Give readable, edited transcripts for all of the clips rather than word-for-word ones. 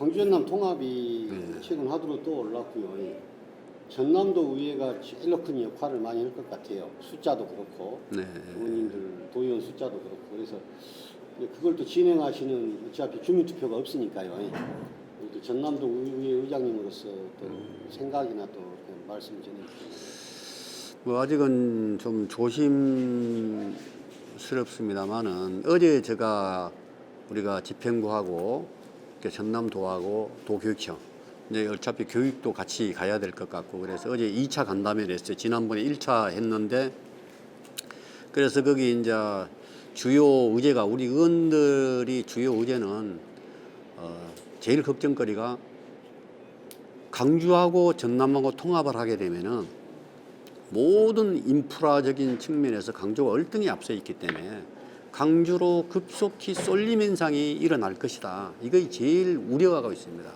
광주 전남 통합이 네. 최근 화두로 또 올랐고요. 전남도 의회가 제일 큰 역할을 많이 할 것 같아요. 숫자도 그렇고 네. 의원님들 도의원 숫자도 그렇고 그래서 그걸 또 진행하시는 어차피 주민투표가 없으니까요. 또 전남도 의회 의장님으로서 또 생각이나 또 말씀 전해주시면. 뭐 아직은 좀 조심스럽습니다만은 어제 제가 우리가 집행부하고 이렇게 전남도하고 도교육청 이제 어차피 교육도 같이 가야 될 것 같고 그래서 어제 2차 간담회를 했어요. 지난번에 1차 했는데 그래서 거기 이제 주요 의제가 우리 의원들이 주요 의제는 제일 걱정거리가 강주하고 전남하고 통합을 하게 되면은 모든 인프라적인 측면에서 강주가 얼등히 앞서 있기 때문에 강주로 급속히 쏠림 현상이 일어날 것이다. 이게 제일 우려하고 있습니다.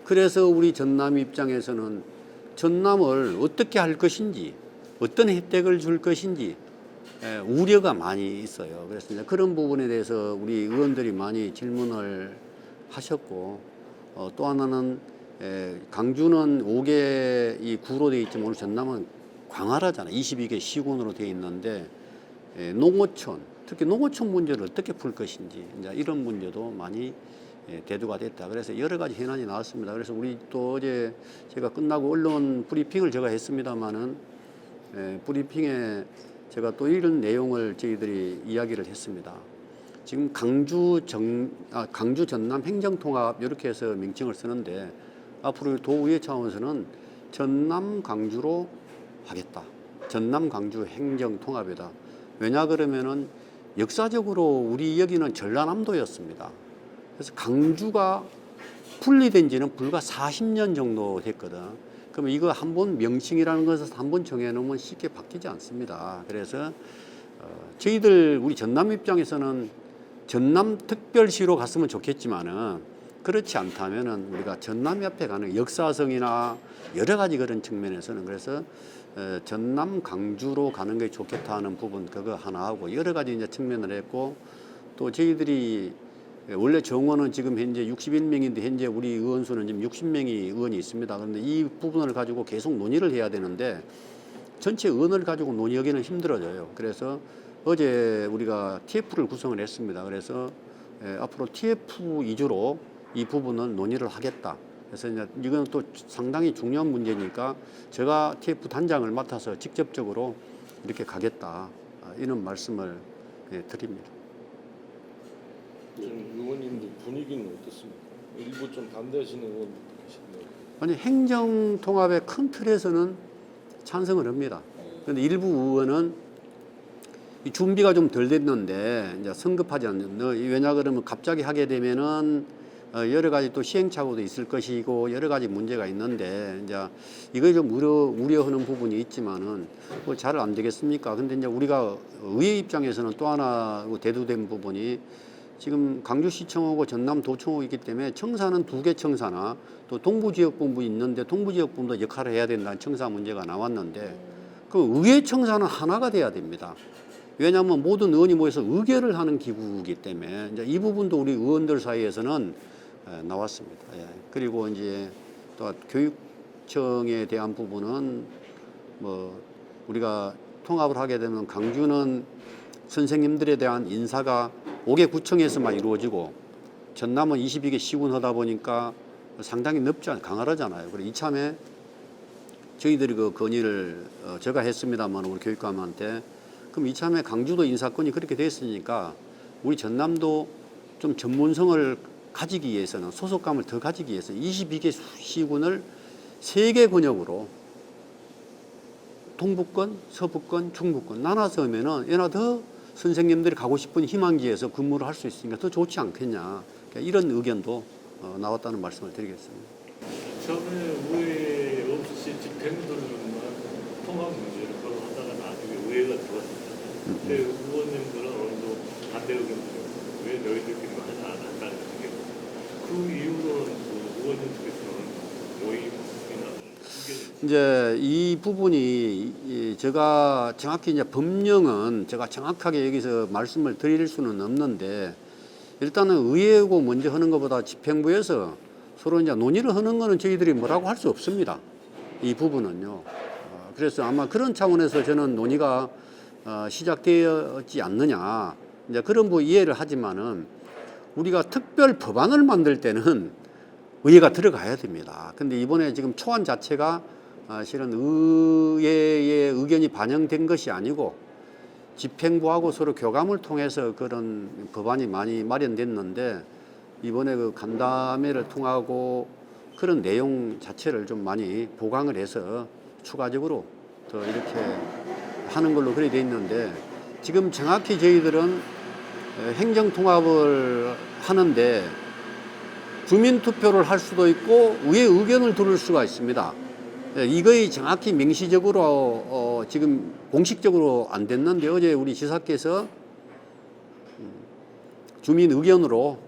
그래서 우리 전남 입장에서는 전남을 어떻게 할 것인지 어떤 혜택을 줄 것인지 우려가 많이 있어요. 그래서 이제 그런 부분에 대해서 우리 의원들이 많이 질문을 하셨고 또 하나는 강주는 5개 이 구로 되어 있지만 오늘 전남은 광활하잖아요. 22개 시군으로 되어 있는데 농어촌 특히 농어촌 문제를 어떻게 풀 것인지 이제 이런 문제도 많이 대두가 됐다. 그래서 여러 가지 현안이 나왔습니다. 그래서 우리 또 어제 제가 끝나고 언론 브리핑을 제가 했습니다마는 브리핑에 제가 또 이런 내용을 저희들이 이야기를 했습니다. 지금 강주 전남 행정통합 이렇게 해서 명칭을 쓰는데 앞으로 도의회 차원에서는 전남 강주로 하겠다. 전남 강주 행정통합이다. 왜냐 그러면은 역사적으로 우리 여기는 전라남도였습니다. 그래서 강주가 분리된 지는 불과 40년 정도 됐거든. 그러면 이거 한번 명칭이라는 것을 한번 정해놓으면 쉽게 바뀌지 않습니다. 그래서 저희들 우리 전남 입장에서는 전남특별시로 갔으면 좋겠지만은 그렇지 않다면은 우리가 전남 옆에 가는 역사성이나 여러 가지 그런 측면에서는 그래서 전남 강주로 가는 게 좋겠다 하는 부분 그거 하나 하고 여러 가지 이제 측면을 했고 또 저희들이 원래 정원은 지금 현재 61명인데 현재 우리 의원 수는 지금 60명이 의원이 있습니다. 그런데 이 부분을 가지고 계속 논의를 해야 되는데 전체 의원을 가지고 논의하기는 힘들어져요. 그래서 어제 우리가 TF를 구성을 했습니다. 그래서 앞으로 TF 위주로 이 부분은 논의를 하겠다. 그래서 이제 이건 또 상당히 중요한 문제니까 제가 TF 단장을 맡아서 직접적으로 이렇게 가겠다. 이런 말씀을 드립니다. 좀 의원님들 분위기는 어떻습니까? 일부 좀 반대하시는 의원도 계신데. 아니 행정통합의 큰 틀에서는 찬성을 합니다. 그런데 일부 의원은 이 준비가 좀 덜 됐는데 이제 성급하지 않는 왜냐 그러면 갑자기 하게 되면은 여러 가지 또 시행착오도 있을 것이고 여러 가지 문제가 있는데 이제 이거 좀 우려하는 부분이 있지만은 뭐 잘 안 되겠습니까? 근데 이제 우리가 의회 입장에서는 또 하나 대두된 부분이 지금 강주시청하고 전남도청하고 있기 때문에 청사는 2개 청사나 또 동부지역본부 있는데 동부지역본부도 역할을 해야 된다는 청사 문제가 나왔는데 그 의회 청사는 하나가 돼야 됩니다. 왜냐하면 모든 의원이 모여서 의결을 하는 기구이기 때문에 이제 이 부분도 우리 의원들 사이에서는 나왔습니다. 예. 그리고 이제 또 교육청에 대한 부분은 뭐 우리가 통합을 하게 되면 강주는 선생님들에 대한 인사가 5개 구청에서만 이루어지고 전남은 22개 시군 하다 보니까 상당히 강하잖아요. 그리고 이참에 저희들이 그 건의를 제가 했습니다만 우리 교육감한테 그럼 이참에 강주도 인사권이 그렇게 됐으니까 우리 전남도 좀 전문성을 가지기 위해서는 소속감을 더 가지기 위해서 22개 시군을 3개 권역으로 동부권, 서부권, 중부권 나눠서 하면은 얘나 더 선생님들이 가고 싶은 희망지에서 근무를 할 수 있으니까 더 좋지 않겠냐. 이런 의견도 나왔다는 말씀을 드리겠습니다. 처음에 의회 없이 집행들만 통합 문제를 하다가 나중에 의회가 들어왔습니다. 근데 의원님들은 어느 정도 반대 의견을 왜 너희들끼리만 하지 않았다는 게 그 이후로는 그 의원님들께서는 모임이나 이제 이 부분이 제가 정확히 이제 법령은 제가 정확하게 여기서 말씀을 드릴 수는 없는데 일단은 의회하고 먼저 하는 것보다 집행부에서 서로 이제 논의를 하는 거는 저희들이 뭐라고 할 수 없습니다. 이 부분은요. 그래서 아마 그런 차원에서 저는 논의가 시작되었지 않느냐. 이제 그런 이해를 하지만은 우리가 특별 법안을 만들 때는 의회가 들어가야 됩니다. 근데 이번에 지금 초안 자체가 실은 의회의 의견이 반영된 것이 아니고 집행부하고 서로 교감을 통해서 그런 법안이 많이 마련됐는데 이번에 그 간담회를 통하고 그런 내용 자체를 좀 많이 보강을 해서 추가적으로 더 이렇게 하는 걸로 그렇게 돼 있는데 지금 정확히 저희들은 행정통합을 하는데 주민투표를 할 수도 있고 의회 의견을 들을 수가 있습니다. 이거의 정확히 명시적으로 지금 공식적으로 안 됐는데 어제 우리 지사께서 주민 의견으로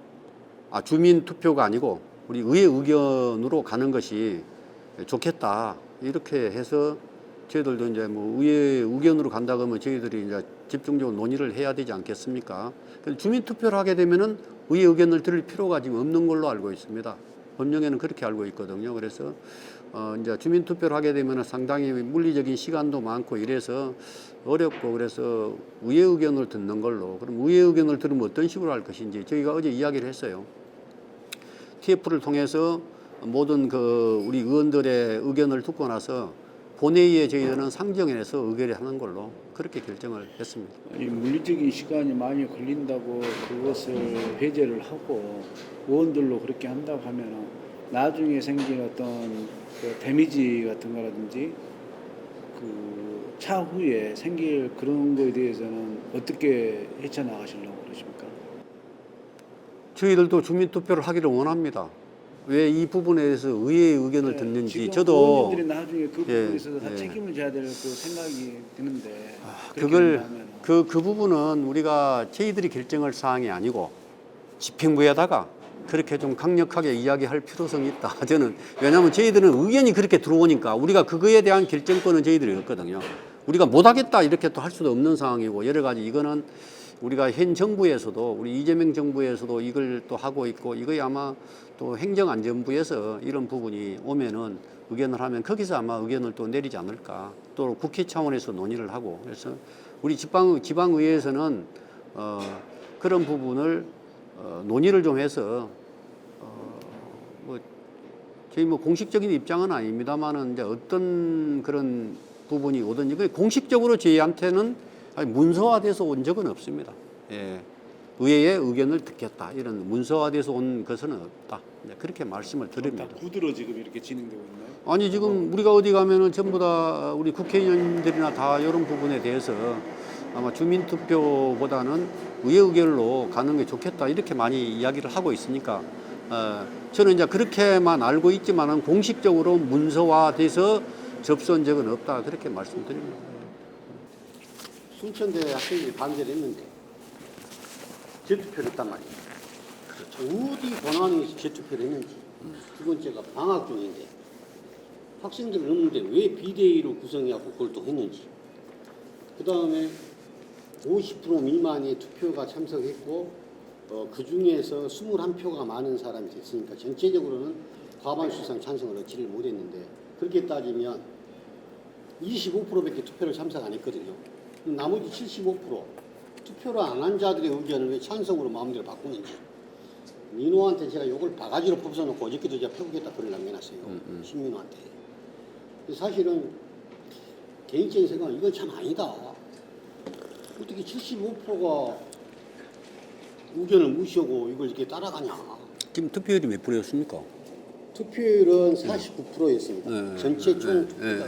주민 투표가 아니고 우리 의회 의견으로 가는 것이 좋겠다 이렇게 해서 저희들도 이제 뭐 의회 의견으로 간다 그러면 저희들이 이제 집중적으로 논의를 해야 되지 않겠습니까? 주민 투표를 하게 되면은 의회 의견을 들을 필요가 지금 없는 걸로 알고 있습니다. 법령에는 그렇게 알고 있거든요. 그래서 이제 주민 투표를 하게 되면 상당히 물리적인 시간도 많고 이래서 어렵고 그래서 의회 의견을 듣는 걸로 그럼 의회 의견을 들으면 어떤 식으로 할 것인지 저희가 어제 이야기를 했어요. TF를 통해서 모든 그 우리 의원들의 의견을 듣고 나서 본회의에 저희들은 상정해서 의결을 하는 걸로 그렇게 결정을 했습니다. 이 물리적인 시간이 많이 걸린다고 그것을 배제를 하고 의원들로 그렇게 한다고 하면 나중에 생긴 어떤 그 데미지 같은 거라든지 그 차후에 생길 그런 거에 대해서는 어떻게 헤쳐나가시려고 그러십니까? 저희들도 주민투표를 하기를 원합니다. 왜 이 부분에 대해서 의회의 의견을 듣는지 지금 저도 의원님들이 나중에 그 부분에 있어서 다 예. 책임을 져야 될 그 생각이 드는데 그걸 그 부분은 우리가 저희들이 결정할 사항이 아니고 집행부에다가 그렇게 좀 강력하게 이야기할 필요성이 있다. 저는 왜냐하면 저희들은 의견이 그렇게 들어오니까 우리가 그거에 대한 결정권은 저희들이 없거든요. 우리가 못하겠다 이렇게 또 할 수도 없는 상황이고 여러 가지 이거는 우리가 현 정부에서도 우리 이재명 정부에서도 이걸 또 하고 있고 이거야 아마 또 행정안전부에서 이런 부분이 오면은 의견을 하면 거기서 아마 의견을 또 내리지 않을까. 또 국회 차원에서 논의를 하고 그래서 우리 지방의회에서는 그런 부분을 논의를 좀 해서 뭐 저희 뭐 공식적인 입장은 아닙니다만은 이제 어떤 그런 부분이 오든지 공식적으로 저희한테는 문서화돼서 온 적은 없습니다. 예. 의회의 의견을 듣겠다 이런 문서화돼서 온 것은 없다. 그렇게 말씀을 드립니다. 다 구두로 지금 이렇게 진행되고 있나요? 아니 지금 우리가 어디 가면은 전부 다 우리 국회의원들이나 다 이런 부분에 대해서 아마 주민투표보다는 의회 의결로 가는 게 좋겠다 이렇게 많이 이야기를 하고 있으니까 저는 이제 그렇게만 알고 있지만은 공식적으로 문서화돼서 접수한 적은 없다 그렇게 말씀드립니다. 순천대 학생들이 반대를 했는데 재투표를 했단 말이에요. 그렇죠. 어디 권한에서 재투표를 했는지. 두 번째가 방학 중인데 학생들은 없는데 왜 비대위로 구성해갖고 그걸 또 했는지. 그 다음에 50% 미만의 투표가 참석했고 그 중에서 21표가 많은 사람이 됐으니까 전체적으로는 과반수 이상 찬성을 얻지를 못했는데 그렇게 따지면 25%밖에 투표를 참석 안 했거든요. 나머지 75% 투표를 안 한 자들의 의견을 왜 찬성으로 마음대로 바꾸는지. 민호한테 제가 요걸 바가지로 뽑아놓고 어저께도 제가 펴보겠다 글을 남겨놨어요. 신민호한테. 사실은 개인적인 생각은 이건 참 아니다. 어떻게 75%가 의견을 무시하고 이걸 이렇게 따라가냐. 지금 투표율이 몇 프로였습니까? 투표율은 49%였습니다. 전체 총 투표가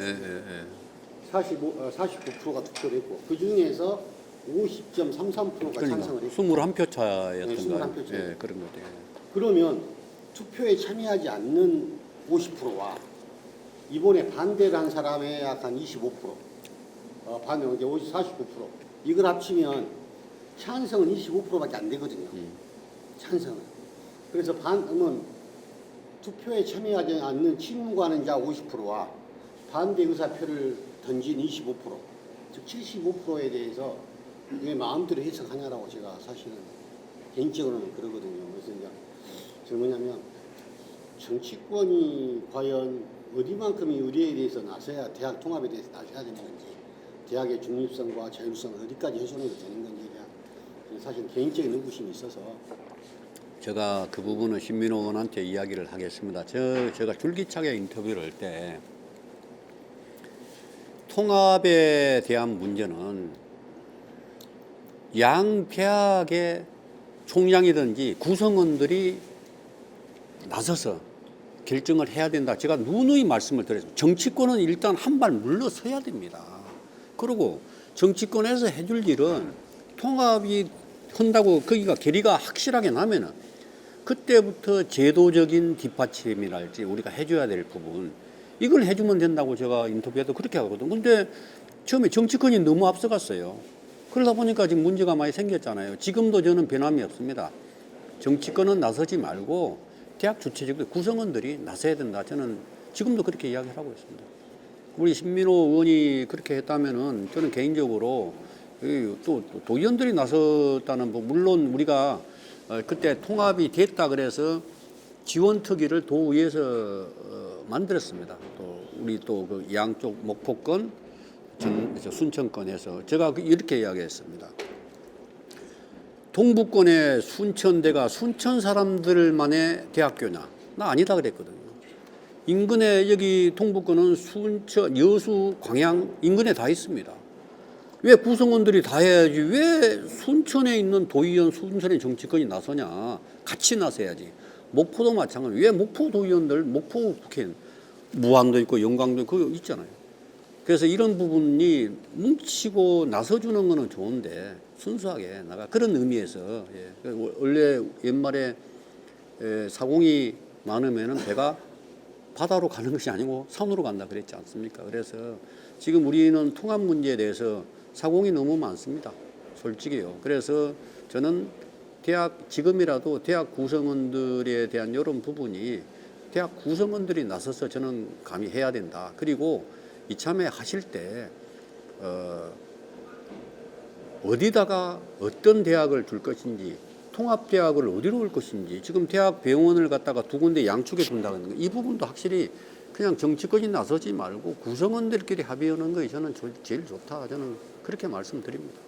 49%가 투표를 했고 그 중에서 50.33%가 찬성을 했고 21표 차였던 네, 거예요. 21표 차. 예, 그런 거죠. 그러면 투표에 참여하지 않는 50%와 이번에 반대를 한 사람의 약 한 25%, 반대 이제 49%. 이걸 합치면 찬성은 25%밖에 안 되거든요. 찬성은. 그래서 반은 투표에 참여하지 않는 친무하는 자 50%와 반대 의사표를 던진 25%, 즉 75%에 대해서 왜 마음대로 해석하냐라고 제가 사실은 개인적으로는 그러거든요. 그래서 이제 저는 뭐냐면 정치권이 과연 어디만큼이 의료에 대해서 나서야 대학 통합에 대해서 나서야 되는 건지 대학의 중립성과 자율성을 어디까지 훼손해도 되는 건지 사실 개인적인 의구심이 있어서 제가 그 부분은 신민호 의원한테 이야기를 하겠습니다. 제가 줄기차게 인터뷰를 할 때 통합에 대한 문제는 양 대학의 총장이든지 구성원들이 나서서 결정을 해야 된다. 제가 누누이 말씀을 드렸습니다. 정치권은 일단 한 발 물러서야 됩니다. 그리고 정치권에서 해줄 일은 통합이 한다고 거기가 결의가 확실하게 나면은 그때부터 제도적인 뒷받침이랄지 우리가 해줘야 될 부분 이걸 해주면 된다고 제가 인터뷰에도 그렇게 하거든요. 근데 처음에 정치권이 너무 앞서갔어요. 그러다 보니까 지금 문제가 많이 생겼잖아요. 지금도 저는 변함이 없습니다. 정치권은 나서지 말고 대학 주체적 구성원들이 나서야 된다. 저는 지금도 그렇게 이야기를 하고 있습니다. 우리 신민호 의원이 그렇게 했다면은 저는 개인적으로 또 도의원들이 나섰다는 뭐 물론 우리가 그때 통합이 됐다 그래서 지원특위를 도의회에서 만들었습니다. 또 우리 또 그 양쪽 목포권, 순천권에서 제가 이렇게 이야기했습니다. 동부권의 순천대가 순천 사람들만의 대학교냐? 나 아니다 그랬거든요. 인근에 여기 동부권은 순천, 여수, 광양 인근에 다 있습니다. 왜 구성원들이 다 해야지? 왜 순천에 있는 도의원, 순천의 정치권이 나서냐? 같이 나서야지. 목포도 마찬가지. 왜 목포 도의원들, 목포 국회의원, 무안도 있고 영광도 있고 있잖아요. 그래서 이런 부분이 뭉치고 나서주는 거는 좋은데 순수하게 나가 그런 의미에서 원래 옛말에 사공이 많으면은 배가 바다로 가는 것이 아니고 산으로 간다 그랬지 않습니까? 그래서 지금 우리는 통합 문제에 대해서 사공이 너무 많습니다. 솔직히요. 그래서 저는 지금이라도 대학 구성원들에 대한 이런 부분이 대학 구성원들이 나서서 저는 감히 해야 된다. 그리고 이참에 하실 때 어디다가 어떤 대학을 줄 것인지 통합대학을 어디로 올 것인지 지금 대학 병원을 갖다가 두 군데 양쪽에 둔다는 거 이 부분도 확실히 그냥 정치권이 나서지 말고 구성원들끼리 합의하는 것이 저는 제일 좋다. 저는 그렇게 말씀드립니다.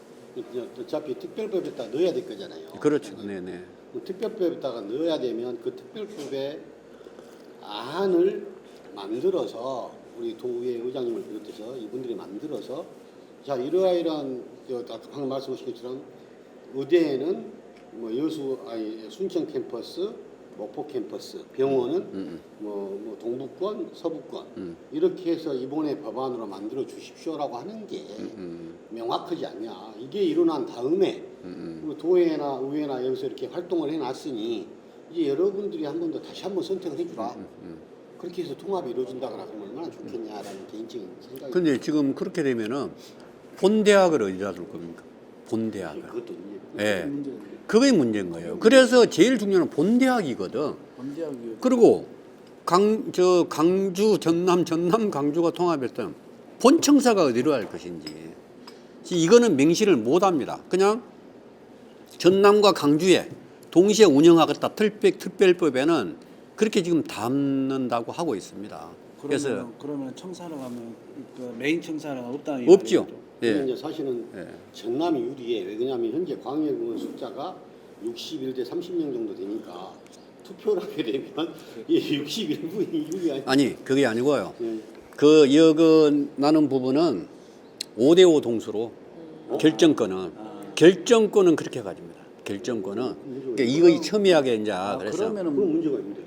어차피 특별법에다 넣어야 될 거잖아요. 그렇죠. 네네. 특별법에다가 넣어야 되면 그 특별법의 안을 만들어서 우리 도의회 의장님을 비롯해서 이분들이 만들어서 자 이러한 방금 말씀하신 것처럼 의대에는 뭐 순천 캠퍼스, 목포 캠퍼스, 병원은 뭐 동부권, 서부권 이렇게 해서 이번에 법안으로 만들어 주십시오라고 하는 게 명확하지 않냐. 이게 일어난 다음에 도의회나 의회나 여기서 이렇게 활동을 해놨으니 이제 여러분들이 한 번 더 다시 한번 선택을 해주라. 그렇게 해서 통합이 이루어진다거나 그러면 얼마나 좋겠냐라는 개인적인 생각이. 근데 지금 그렇게 되면은 본대학을 어디다 둘 겁니까? 본대학을. 그것도 이제 예. 그게 문제인 거예요. 그래서 제일 중요한 본대학이거든. 본대학이 그리고 강주, 전남 강주가 통합했던 본청사가 어디로 할 것인지 이거는 명시를 못 합니다. 그냥 전남과 강주에 동시에 운영하겠다. 특별법에는 그렇게 지금 담는다고 하고 있습니다. 그래서 그러면 청사로 가면 그 메인 청사가 없다는 없죠. 근데 예. 이제 사실은 예. 전남이 유리해. 왜냐하면 현재 광역의원 숫자가 61대 30명 정도 되니까 투표를 하게 되면 이 61분이 유리하니. 아니 그게 아니고요. 예. 그 나는 부분은 5대5 동수로 결정권은 그렇게 가집니다. 결정권은 그러니까 이거 첨예하게 이제 그래서 그런 그러면은 문제가 있는데.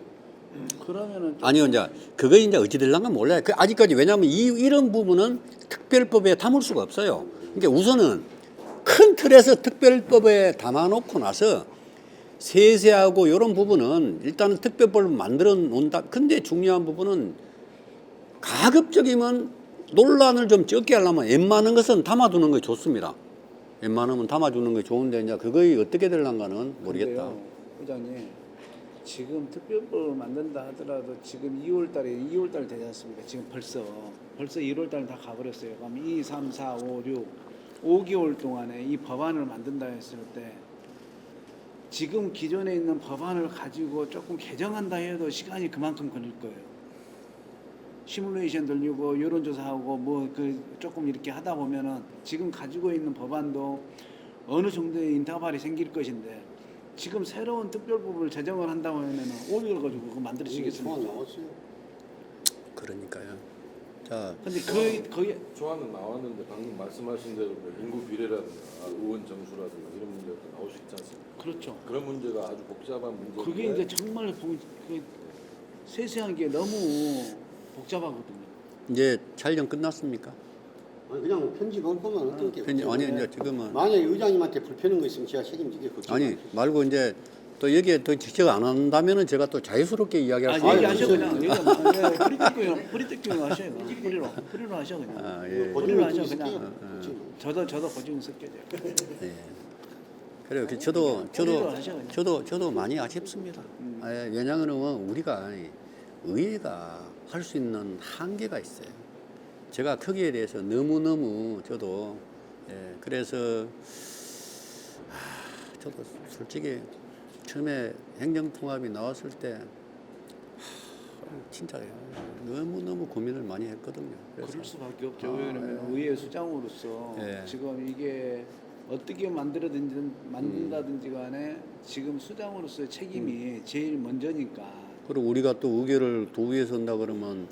그러면은 아니요 이제 그거 이제 어찌 될랑가 몰라요. 아직까지 왜냐하면 이런 부분은 특별법에 담을 수가 없어요. 그러니까 우선은 큰 틀에서 특별법에 담아놓고 나서 세세하고 이런 부분은 일단은 특별법을 만들어 놓는다. 근데 중요한 부분은 가급적이면 논란을 좀 적게 하려면 웬만한 것은 담아두는 게 좋습니다. 웬만하면 담아주는 게 좋은데 이제 그거에 어떻게 될랑가는 모르겠다. 근데요, 회장님 지금 특별법을 만든다 하더라도 지금 2월달 되지 않습니까? 지금 벌써 1월달 다 가버렸어요. 그럼 2, 3, 4, 5, 6, 5개월 동안에 이 법안을 만든다 했을 때 지금 기존에 있는 법안을 가지고 조금 개정한다 해도 시간이 그만큼 걸릴 거예요. 시뮬레이션 돌리고 여론조사하고 뭐 그 조금 이렇게 하다 보면은 지금 가지고 있는 법안도 어느 정도의 인터벌이 생길 것인데 지금 새로운 특별법을 제정을 한다고 하면은 5개월 가지고 그거 만들어지겠습니까? 소환 나왔어요. 그러니까요. 자, 근데 거의 조안은 나왔는데 방금 말씀하신 대로 뭐 인구 비례라든가 의원 정수라든가 이런 문제가 나올 수 있지 않습니까? 그렇죠. 그런 문제가 아주 복잡한 문제인데 그게 이제 정말 세세한 게 너무 복잡하거든요. 이제 촬영 끝났습니까? 아니 그냥 편집할 거면 어떤 게 편집 아니 이제 지금은 만약에 의장님한테 불편한 거 있으면 제가 책임지게 걱정 아니 말고 이제 또 여기에 또 지적 안 한다면은 제가 또 자유스럽게 이야기할 수 아, 있는 얘기하셔 그렇죠. 그냥 프리티큐 하셔요. 프리로 하셔 그냥. 아, 예. 프리로 보증을 하셔 좀 그냥. 쓸게요. 저도 보증 쓸게요. 예. 그래요. 저도 많이 아쉽습니다. 예, 왜냐하면 우리가 의회가 할 수 있는 한계가 있어요. 제가 거기에 대해서 너무너무 저도 그래서 저도 솔직히 처음에 행정통합이 나왔을 때 진짜 너무너무 고민을 많이 했거든요. 그럴 수밖에 없죠. 왜냐면 의회 수장으로서 예. 지금 이게 어떻게 만든다든지 간에 지금 수장으로서의 책임이 제일 먼저니까. 그리고 우리가 또 의결을 도의에서 한다 그러면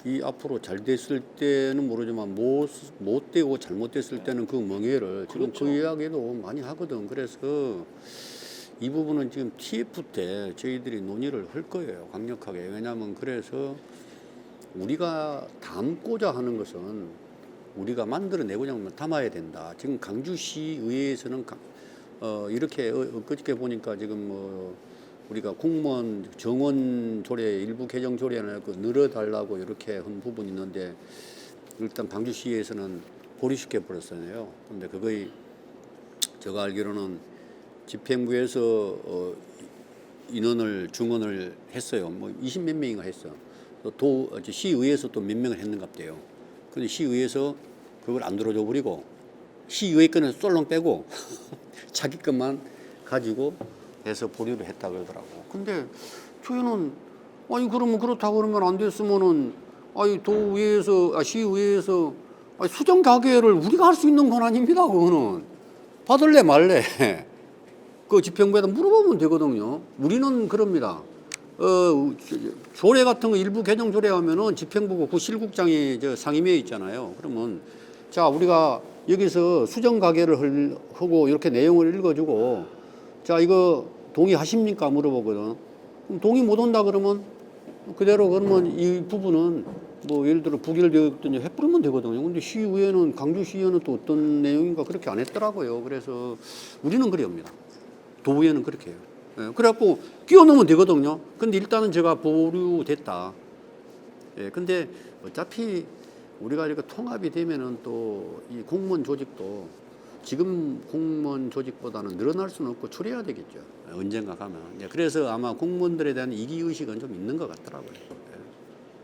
이 앞으로 잘 됐을 때는 모르지만 못 되고 잘못됐을 때는 그 멍해를 지금 그렇죠. 그 이야기도 많이 하거든. 그래서 이 부분은 지금 TF 때 저희들이 논의를 할 거예요. 강력하게. 왜냐하면 그래서 우리가 담고자 하는 것은 우리가 만들어내고자 하면 담아야 된다. 지금 강주시의회에서는 이렇게 엊그저께 보니까 지금 뭐 우리가 공무원 정원 조례 일부 개정 조례를 늘어달라고 이렇게 한 부분이 있는데 일단 강주시에서는 고리시켜 버렸잖아요. 근데 그거의 제가 알기로는 집행부에서 인원을 중원을 했어요. 뭐 20몇 명인가 했어. 또 시의회에서 또 몇 명을 했는가 보대요. 근데 시의회에서 그걸 안 들어줘 버리고 시의회 거는 쏠렁 빼고 자기 것만 가지고 해서 보류를 했다 그러더라고. 근데 저희는 아니 그러면 그렇다고 그러면 안 됐으면은 아니 도의회에서 시의회에서 수정 가결을 우리가 할 수 있는 건 아닙니다. 그거는 받을래 말래 그 집행부에다 물어보면 되거든요. 우리는 그럽니다. 조례 같은 거 일부 개정 조례 하면은 집행부고 그 실국장이 상임위에 있잖아요. 그러면 자 우리가 여기서 수정 가결을 하고 이렇게 내용을 읽어주고 자 이거 동의하십니까 물어보거든. 그럼 동의 못 한다 그러면 그대로 그러면 이 부분은 뭐 예를 들어 부결되었든지 해버리면 되거든요. 근데 시의회는 강주시의회는 또 어떤 내용인가 그렇게 안 했더라고요. 그래서 우리는 그래옵니다. 도의회는 그렇게 해요. 예, 그래갖고 끼워넣으면 되거든요. 근데 일단은 제가 보류됐다. 예, 근데 어차피 우리가 이렇게 통합이 되면은 또 이 공무원 조직도 지금 공무원 조직보다는 늘어날 수는 없고 줄여야 되겠죠. 언젠가 가면. 예, 그래서 아마 공무원들에 대한 이기의식은 좀 있는 것 같더라고요.